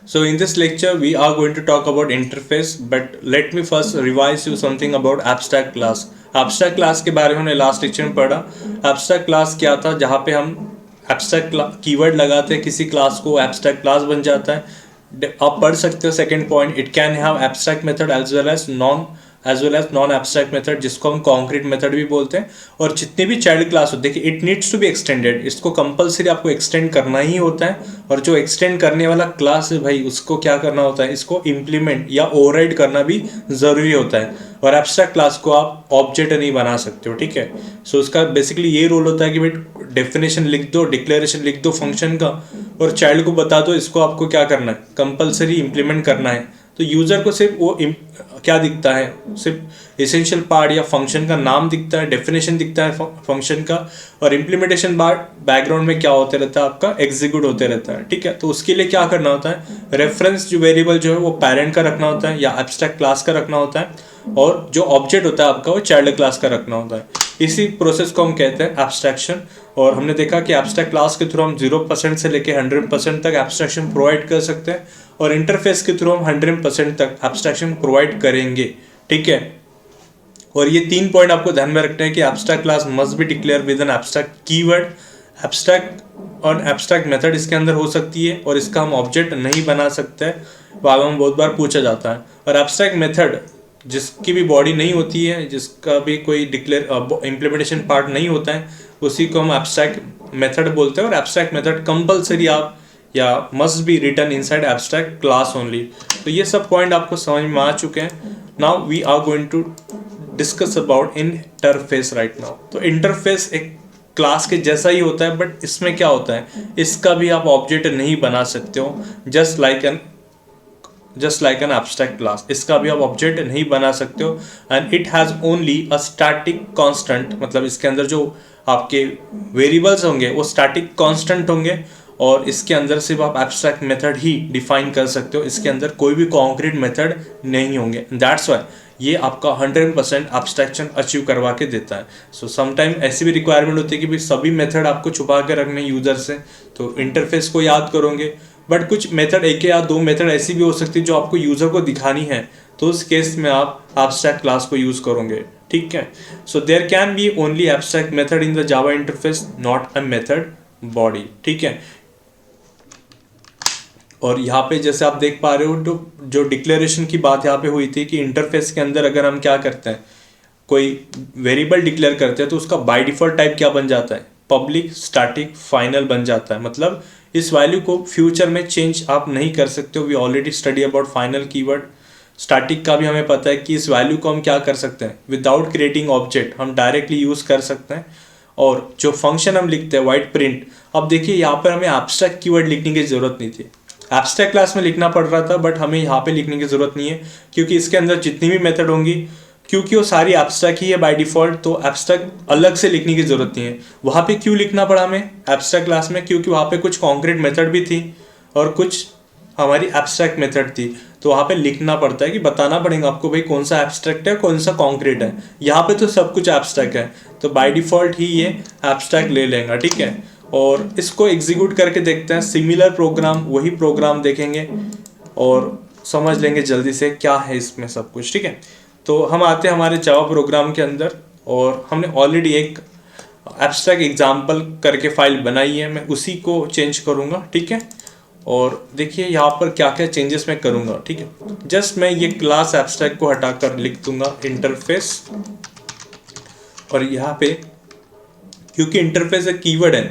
So in this lecture we are going to talk about interface, but let me first revise you something about abstract class. Abstract class के बारे में हमने last lecture में पढ़ा. Abstract class क्या था, जहाँ पे हम abstract कीवर्ड लगाते हैं किसी क्लास को, abstract class बन जाता है. आप पढ़ सकते हो second point, it can have abstract method as well as non abstract method, जिसको हम कॉन्क्रीट मेथड भी बोलते हैं. और जितने भी चाइल्ड क्लास होते हैं, देखिए it needs to be extended, इसको कंपलसरी आपको एक्सटेंड करना ही होता है. और जो एक्सटेंड करने वाला क्लास है भाई, उसको क्या करना होता है, इसको इम्प्लीमेंट या ओवरराइड करना भी ज़रूरी होता है. और एब्स्ट्रैक्ट क्लास को आप ऑब्जेक्ट नहीं बना सकते हो, ठीक है. सो उसका बेसिकली ये रोल होता है कि भाई डेफिनेशन लिख दो, डिक्लेरेशन लिख दो फंक्शन का, और चाइल्ड को बता दो इसको आपको क्या करना है, कंपलसरी इंप्लीमेंट करना है. तो यूज़र को सिर्फ वो क्या दिखता है, सिर्फ एसेंशियल पार्ट या फंक्शन का नाम दिखता है, डेफिनेशन दिखता है फंक्शन का, और इम्प्लीमेंटेशन पार्ट बैकग्राउंड में क्या होते रहता है, आपका एग्जीक्यूट होते रहता है, ठीक है. तो उसके लिए क्या करना होता है, रेफरेंस जो वेरिएबल जो है वो पेरेंट का रखना होता है या एब्स्ट्रैक्ट क्लास का रखना होता है, और जो ऑब्जेक्ट होता है आपका वो चाइल्ड क्लास का रखना होता है. इसी प्रोसेस को हम कहते हैं एब्स्ट्रैक्शन. और हमने देखा कि एब्स्ट्रैक्ट क्लास के थ्रू हम 0% से लेके 100% तक एब्स्ट्रैक्शन प्रोवाइड कर सकते हैं, और इंटरफेस के थ्रू हम 100% तक एब्स्ट्रैक्शन प्रोवाइड करेंगे, ठीक है. और ये 3 पॉइंट आपको ध्यान में रखना है कि abstract class must be declare with an abstract keyword, abstract और एब्स्ट्रैक्ट मेथड इसके अंदर हो सकती है, और इसका हम ऑब्जेक्ट नहीं बना सकते, वाव हम बहुत बार पूछा जाता है. और एब्स्ट्रैक्ट मेथड जिसकी भी बॉडी नहीं होती है, जिसका भी कोई डिक्लेयर इम्प्लीमेंटेशन पार्ट नहीं होता है, उसी को हम एब्स्ट्रैक्ट मेथड बोलते हैं. और एब्स्ट्रैक्ट मेथड कंपलसरी आप या must be written inside abstract class only. तो ये सब पॉइंट आपको समझ में आ चुके हैं. Now we are going to discuss about interface right now. तो इंटरफेस एक क्लास के जैसा ही होता है, बट इसमें क्या होता है, इसका भी आप ऑब्जेक्ट नहीं बना सकते हो, just like an abstract class. इसका भी आप ऑब्जेक्ट नहीं बना सकते हो. And it has only a static constant, मतलब इसके अंदर जो आपके वेरिएबल्स होंगे वो स्टैटिक कांस्टेंट होंगे, और इसके अंदर सिर्फ आप एब्स्ट्रैक्ट मेथड ही डिफाइन कर सकते हो. इसके अंदर कोई भी कॉन्क्रीट मेथड नहीं होंगे. दैट्स वाई ये आपका 100% एब्स्ट्रैक्शन अचीव करवा के देता है. सो समटाइम ऐसी भी रिक्वायरमेंट होती है कि भाई सभी मेथड आपको छुपा के रखने यूज़र से, तो इंटरफेस को याद करोगे, बट कुछ मेथड, एक या दो मेथड ऐसी भी हो सकती है जो आपको यूज़र को दिखानी है, तो उस केस में आप एब्स्ट्रैक्ट क्लास को यूज़ करोगे, ठीक है. So there can be only abstract method in the Java interface, not a method body, ठीक है. और यहाँ पे जैसे आप देख पा रहे हो, तो जो डिक्लेरेशन की बात यहाँ पे हुई थी कि इंटरफेस के अंदर अगर हम क्या करते हैं, कोई वेरिएबल डिक्लेयर करते हैं, तो उसका बाय डिफॉल्ट टाइप क्या बन जाता है, पब्लिक स्टैटिक फाइनल बन जाता है. मतलब इस वैल्यू को फ्यूचर में चेंज आप नहीं कर सकते हो. We already study about final keyword. Static का भी हमें पता है कि इस वैल्यू को हम क्या कर सकते हैं, विदाउट क्रिएटिंग ऑब्जेक्ट हम डायरेक्टली यूज़ कर सकते हैं. और जो फंक्शन हम लिखते हैं वाइट प्रिंट, अब देखिए यहाँ पर हमें एब्स्ट्रैक्ट कीवर्ड लिखने की ज़रूरत नहीं थी, एब्स्ट्रैक्ट क्लास में लिखना पड़ रहा था, बट हमें यहाँ पे लिखने की ज़रूरत नहीं है, क्योंकि इसके अंदर जितनी भी मेथड होंगी, क्योंकि वो सारी एब्स्ट्रैक्ट ही है बाय डिफ़ॉल्ट, तो एब्स्ट्रैक्ट अलग से लिखने की ज़रूरत नहीं है. वहाँ पे क्यों लिखना पड़ा हमें एब्स्ट्रैक्ट क्लास में, क्योंकि वहाँ पे कुछ कॉन्क्रीट मेथड भी थी और कुछ हमारी एब्स्ट्रैक्ट मेथड थी. तो वहाँ पे लिखना पड़ता है कि बताना पड़ेगा आपको भाई कौन सा एब्स्ट्रैक्ट है, कौन सा कॉन्क्रीट है. यहाँ पे तो सब कुछ एब्स्ट्रैक्ट है, तो बाय डिफ़ॉल्ट ही ये एब्स्ट्रैक्ट ले लेगा, ठीक है. और इसको एग्जीक्यूट करके देखते हैं, सिमिलर प्रोग्राम, वही प्रोग्राम देखेंगे और समझ लेंगे जल्दी से क्या है इसमें सब कुछ, ठीक है. तो हम आते हैं हमारे जावा प्रोग्राम के अंदर, और हमने ऑलरेडी एक एब्स्ट्रैक्ट एग्जाम्पल करके फाइल बनाई है, मैं उसी को चेंज करूँगा, ठीक है. और देखिए यहाँ पर क्या क्या चेंजेस मैं करूँगा, ठीक है. जस्ट मैं ये क्लास एब्स्ट्रैक्ट को हटाकर लिख दूंगा इंटरफेस, और यहाँ पे क्योंकि इंटरफेस एक कीवर्ड है,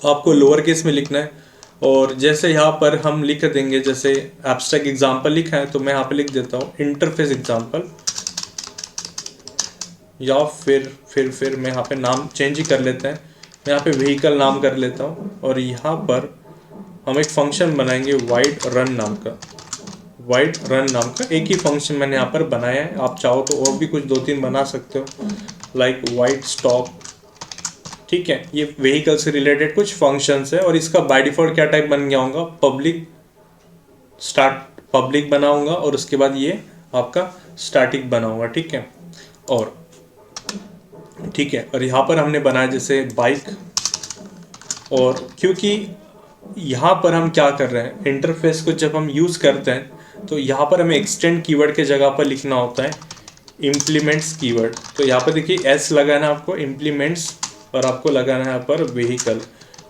तो आपको लोअर केस में लिखना है. और जैसे यहाँ पर हम लिख देंगे, जैसे एब्स्ट्रैक्ट एग्जाम्पल लिखा है, तो मैं यहाँ पे लिख देता हूँ इंटरफेस एग्जाम्पल, या फिर मैं यहाँ पे नाम चेंज ही कर लेते हैं. मैं यहाँ पे व्हीकल नाम कर लेता हूँ, और यहाँ पर हम एक फंक्शन बनाएंगे वाइड रन नाम का. एक ही फंक्शन मैंने यहाँ पर बनाया है, आप चाहो तो और भी कुछ 2-3 बना सकते हो, लाइक वाइड स्टॉप, ठीक है. ये व्हीकल से रिलेटेड कुछ फंक्शंस है, और इसका बाय डिफॉल्ट क्या टाइप बन गया होगा, पब्लिक बनाऊंगा, और उसके बाद ये आपका स्टैटिक बनाऊंगा, ठीक है. और ठीक है, और यहाँ पर हमने बनाया जैसे बाइक, और क्योंकि यहाँ पर हम क्या कर रहे हैं, इंटरफेस को जब हम यूज़ करते हैं तो यहाँ पर हमें एक्सटेंड कीवर्ड के जगह पर लिखना होता है इम्प्लीमेंट्स कीवर्ड। तो यहाँ पर देखिए एस लगाना है आपको इम्प्लीमेंट्स और आपको लगाना है यहाँ पर व्हीकल।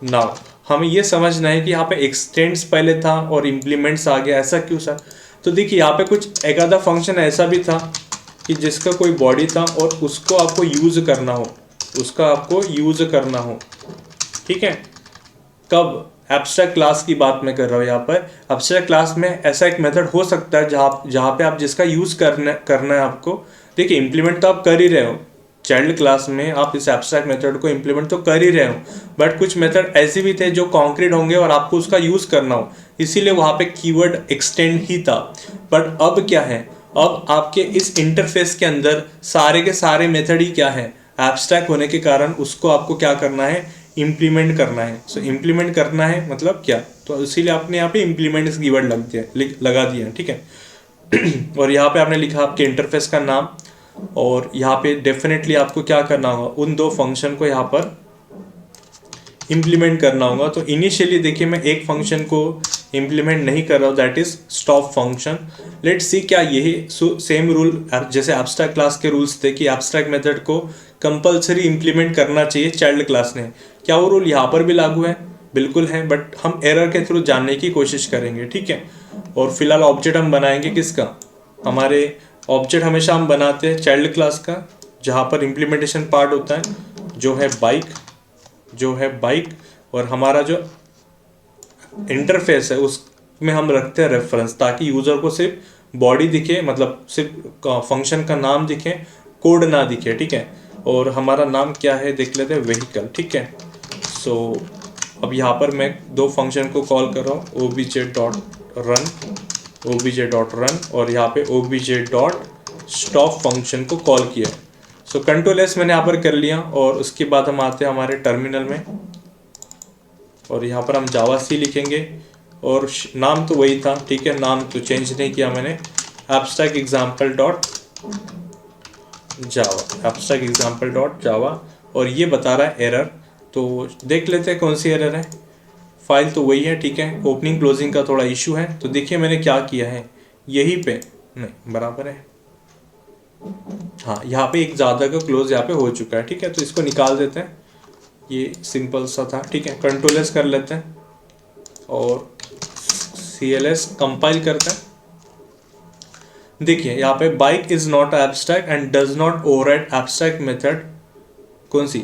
नाउ हमें ये समझना है कि यहाँ पे एक्सटेंड्स पहले था और इम्प्लीमेंट्स आ गया, ऐसा क्यों सर? तो देखिए यहाँ पे कुछ एक आधा फंक्शन ऐसा भी था कि जिसका कोई बॉडी था और उसको आपको यूज़ करना हो, उसका आपको यूज़ करना हो, ठीक है। कब? एब्स्ट्रैक्ट क्लास की बात मैं कर रहा हूँ यहाँ पर। एब्स्ट्रैक्ट क्लास में ऐसा एक मेथड हो सकता है जहाँ पे आप जिसका यूज़ करना है आपको। देखिए इम्प्लीमेंट तो आप कर ही रहे हो, चाइल्ड क्लास में आप इस एब्स्ट्रैक्ट मेथड को इम्प्लीमेंट तो कर ही रहे हो, बट कुछ मेथड ऐसे भी थे जो कॉन्क्रीट होंगे और आपको उसका यूज़ करना हो, इसीलिए वहाँ पे कीवर्ड एक्सटेंड ही था। बट अब क्या है, अब आपके इस इंटरफेस के अंदर सारे के सारे मेथड ही क्या है, एब्स्ट्रैक्ट होने के कारण उसको आपको क्या करना है, इम्प्लीमेंट करना है। सो इम्प्लीमेंट करना है मतलब क्या, तो इसीलिए आपने यहाँ पे इम्प्लीमेंट कीवर्ड लगा दिया, ठीक है। और यहाँ पे आपने लिखा आपके इंटरफेस का नाम, और यहाँ पे डेफिनेटली आपको क्या करना होगा, उन दो फंक्शन को यहाँ पर इम्प्लीमेंट करना होगा। तो इनिशियली देखिए मैं एक फंक्शन को इम्प्लीमेंट नहीं कर रहा हूँ, that is stop function. Let's see क्या यही सेम रूल जैसे एब्स्ट्रैक्ट क्लास के रूल्स थे कि एब्स्ट्रैक्ट मेथड को कंपलसरी इम्प्लीमेंट करना चाहिए चाइल्ड क्लास ने, क्या वो रूल यहाँ पर भी लागू है? बिल्कुल है, बट हम एरर के थ्रू जानने की कोशिश करेंगे, ठीक है। और फिलहाल ऑब्जेक्ट हम बनाएंगे किसका, हमारे ऑब्जेक्ट हमेशा हम बनाते हैं चाइल्ड क्लास का, जहाँ पर इम्प्लीमेंटेशन पार्ट होता है जो है बाइक, और हमारा जो इंटरफेस है उसमें हम रखते हैं रेफरेंस, ताकि यूज़र को सिर्फ बॉडी दिखे, मतलब सिर्फ फंक्शन का नाम दिखे, कोड ना दिखे, ठीक है। और हमारा नाम क्या है देख लेते हैं, व्हीकल, ठीक है। सो अब यहाँ पर मैं दो फंक्शन को कॉल कर रहा हूँ, obj.run और यहाँ पे obj.stop फंक्शन को कॉल किया। सो कंट्रोल एस मैंने यहाँ पर कर लिया, और उसके बाद हम आते हैं हमारे टर्मिनल में, और यहाँ पर हम जावा सी लिखेंगे, और नाम तो वही था, ठीक है, नाम तो चेंज नहीं किया मैंने, एब्स्ट्रैक्ट एग्जाम्पल डॉट जावा, और ये बता रहा है एरर। तो देख लेते हैं कौन सी एरर है, फाइल तो वही है, ठीक है, ओपनिंग क्लोजिंग का थोड़ा इशू है। तो देखिए मैंने क्या किया है, यहीं पे नहीं बराबर है, हाँ यहाँ पे एक ज़्यादा का क्लोज यहाँ पे हो चुका है, ठीक है। तो इसको निकाल देते हैं, ये सिंपल सा था, ठीक है। कंट्रोल एस कर लेते हैं और CLS कंपाइल करते हैं। देखिए यहाँ पे bike is not abstract and does not override abstract method, कौन सी,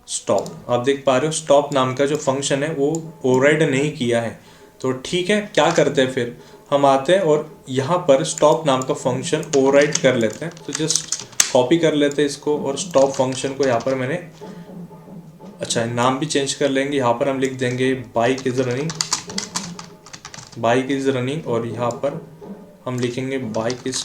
स्टॉप। आप देख पा रहे हो स्टॉप नाम का जो फंक्शन है वो ओवरराइड नहीं किया है। तो ठीक है, क्या करते हैं फिर, हम आते हैं और यहाँ पर स्टॉप नाम का फंक्शन ओवरराइड कर लेते हैं। तो जस्ट कॉपी कर लेते हैं इसको, और स्टॉप फंक्शन को यहाँ पर मैंने, अच्छा नाम भी चेंज कर लेंगे, यहाँ पर हम लिख देंगे बाइक इज रनिंग, और यहाँ पर हम लिखेंगे बाइक इज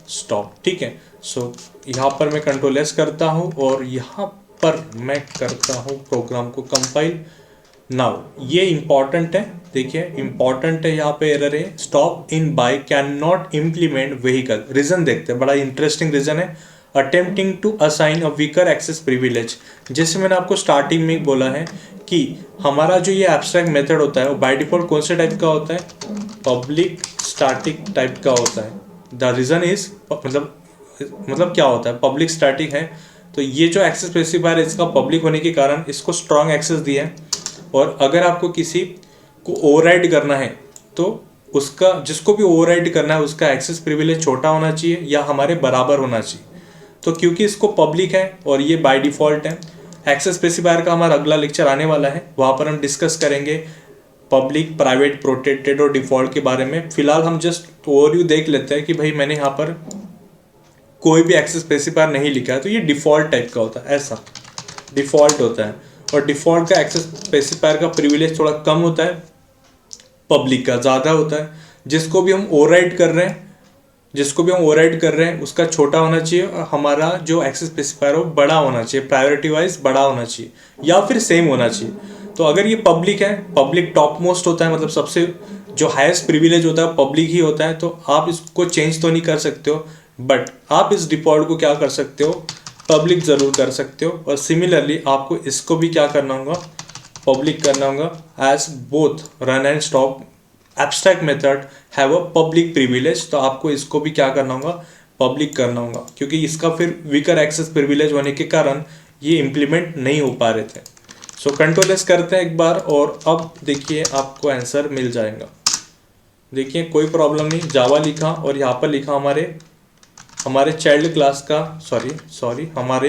स्टॉप, ठीक है। सो यहाँ पर मैं कंट्रोल एस करता हूँ और यहाँ पर मैं करता हूँ प्रोग्राम को कंपाइल। नाउ ये इंपॉर्टेंट है, देखिए इंपॉर्टेंट है, यहाँ पे एरर है, stop in bike can not implement vehicle. Reason देखते हैं, बड़ा इंटरेस्टिंग रीजन है, attempting to assign a weaker access privilege. जैसे मैंने आपको स्टार्टिंग में बोला है कि हमारा जो ये एब्स्ट्रैक्ट मेथड होता है वो बाय डिफॉल्ट कौन से टाइप का होता है, पब्लिक स्टैटिक टाइप का होता है। द रीजन इज मतलब क्या होता है, पब्लिक स्टैटिक है, तो ये जो एक्सेस स्पेसिफायर इसका पब्लिक होने के कारण इसको स्ट्रॉन्ग एक्सेस दिया है। और अगर आपको किसी को ओवरराइड करना है तो उसका, जिसको भी ओवरराइड करना है उसका एक्सेस प्रिविलेज छोटा होना चाहिए या हमारे बराबर होना चाहिए। तो क्योंकि इसको पब्लिक है और ये बाय डिफ़ॉल्ट है, एक्सेस स्पेसिफायर का हमारा अगला लेक्चर आने वाला है, वहाँ पर हम डिस्कस करेंगे पब्लिक, प्राइवेट, प्रोटेक्टेड और डिफ़ॉल्ट के बारे में। फिलहाल हम जस्ट ओवरव्यू देख लेते हैं कि भाई मैंने यहाँ पर कोई भी एक्सेस स्पेसिफायर नहीं लिखा है, तो ये डिफ़ॉल्ट टाइप का होता है, ऐसा डिफ़ॉल्ट होता है। और डिफ़ॉल्ट का एक्सेस स्पेसिफायर का प्रिविलेज थोड़ा कम होता है, पब्लिक का ज़्यादा होता है। जिसको भी हम ओवरराइड कर रहे हैं उसका छोटा होना चाहिए, और हमारा जो एक्सेस स्पेसिफायर हो बड़ा होना चाहिए, प्रायोरिटी वाइज बड़ा होना चाहिए या फिर सेम होना चाहिए। तो अगर ये पब्लिक है, पब्लिक टॉप मोस्ट होता है, मतलब सबसे जो हाईएस्ट प्रिविलेज होता है पब्लिक ही होता है, तो आप इसको चेंज तो नहीं कर सकते हो, बट आप इस डिफ़ॉल्ट को क्या कर सकते हो, पब्लिक ज़रूर कर सकते हो। और सिमिलरली आपको इसको भी क्या करना होगा, पब्लिक करना होगा। As both run and stop abstract method have a public privilege, तो आपको इसको भी क्या करना होगा, पब्लिक करना होगा, क्योंकि इसका फिर वीकर एक्सेस प्रिविलेज होने के कारण ये इम्प्लीमेंट नहीं हो पा रहे थे। सो कंट्रोल एस करते हैं एक बार, और अब देखिए आपको आंसर मिल जाएगा। देखिए कोई प्रॉब्लम नहीं, जावा लिखा और यहाँ पर लिखा हमारे चाइल्ड क्लास का सॉरी हमारे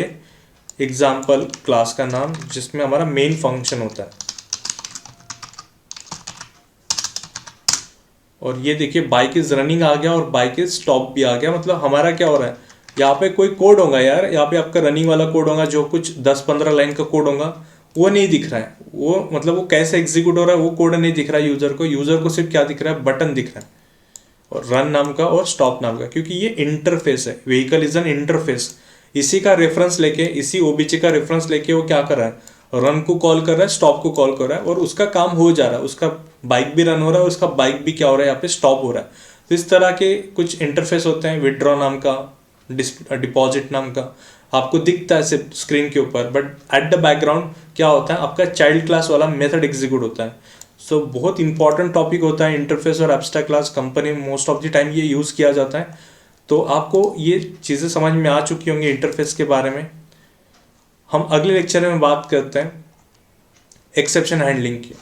एग्जाम्पल क्लास का नाम, जिसमें हमारा मेन फंक्शन होता है। और ये देखिए बाइक इज रनिंग आ गया और बाइक इज स्टॉप भी आ गया। मतलब हमारा क्या हो रहा है, यहाँ पे कोई कोड होगा यार, यहाँ पे आपका रनिंग वाला कोड होगा, जो कुछ 10-15 लाइन का कोड होगा, वो नहीं दिख रहा है। वो मतलब वो कैसे एग्जीक्यूट हो रहा है वो कोड नहीं दिख रहा है यूजर को सिर्फ क्या दिख रहा है, बटन दिख रहा है, और रन नाम का और स्टॉप नाम का, क्योंकि ये इंटरफेस है, व्हीकल इज एन इंटरफेस। इसी का रेफरेंस लेके, इसी ओबीजे का रेफरेंस लेके वो क्या कर रहा है, रन को कॉल कर रहा है, स्टॉप को कॉल कर रहा है, और उसका काम हो जा रहा है, उसका बाइक भी रन हो रहा है, उसका बाइक भी क्या हो रहा है, यहाँ पे स्टॉप हो रहा है। तो इस तरह के कुछ इंटरफेस होते हैं, विड्रॉ नाम का, डिपॉजिट नाम का, आपको दिखता है सिर्फ स्क्रीन के ऊपर, बट एट द बैकग्राउंड क्या होता है, आपका चाइल्ड क्लास वाला मेथड एग्जीक्यूट होता है। सो बहुत इंपॉर्टेंट टॉपिक होता है इंटरफेस और एब्स्ट्रैक्ट क्लास, कंपनी में मोस्ट ऑफ द टाइम ये यूज़ किया जाता है। तो आपको ये चीज़ें समझ में आ चुकी होंगी इंटरफेस के बारे में। हम अगले लेक्चर में बात करते हैं एक्सेप्शन हैंडलिंग की।